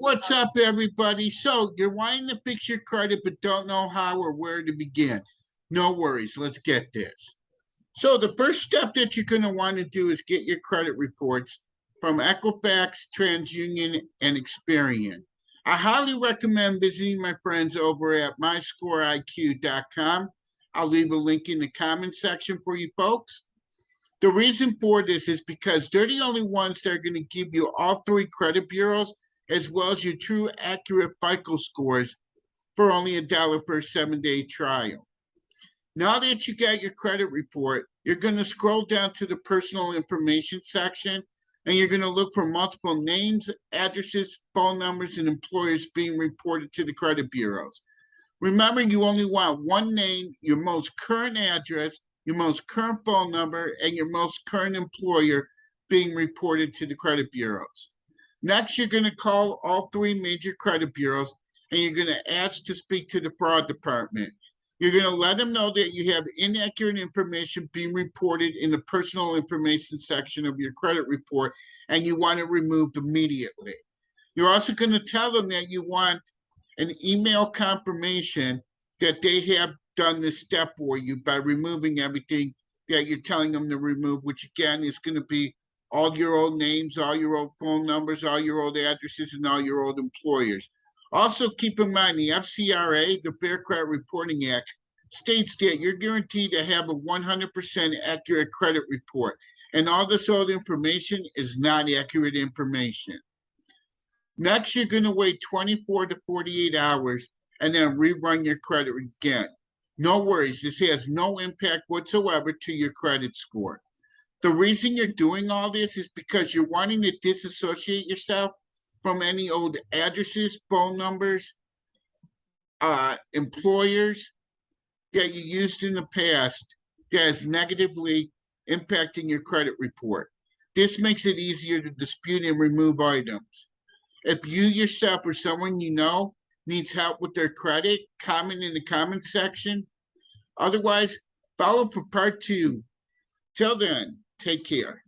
What's up, everybody? So you're wanting to fix your credit but don't know how or where to begin. No worries, let's get this. So the first step that you're going to want to do is get your credit reports from Equifax, TransUnion, and Experian. I highly recommend visiting my friends over at myscoreiq.com. I'll leave a link in the comment section for you folks. The reason for this is because they're the only ones that are going to give you all three credit bureaus as well as your true accurate FICO scores for only $1 for a 7-day trial. Now that you got your credit report, you're going to scroll down to the personal information section and you're going to look for multiple names, addresses, phone numbers, and employers being reported to the credit bureaus. Remember, you only want one name, your most current address, your most current phone number, and your most current employer being reported to the credit bureaus. Next, you're going to call all three major credit bureaus and you're going to ask to speak to the fraud department. You're going to let them know that you have inaccurate information being reported in the personal information section of your credit report and you want it removed immediately. You're also going to tell them that you want an email confirmation that they have done this step for you by removing everything that you're telling them to remove, which again is going to be all your old names, all your old phone numbers, all your old addresses, and all your old employers. Also, keep in mind the FCRA, the Fair Credit Reporting Act, states that you're guaranteed to have a 100% accurate credit report, and all this old information is not accurate information. Next, you're going to wait 24 to 48 hours and then rerun your credit again. No worries, this has no impact whatsoever to your credit score. The reason you're doing all this is because you're wanting to disassociate yourself from any old addresses, phone numbers, employers that you used in the past that is negatively impacting your credit report. This makes it easier to dispute and remove items. If you yourself or someone you know needs help with their credit, comment in the comment section. Otherwise, follow for part 2. Till then, take care.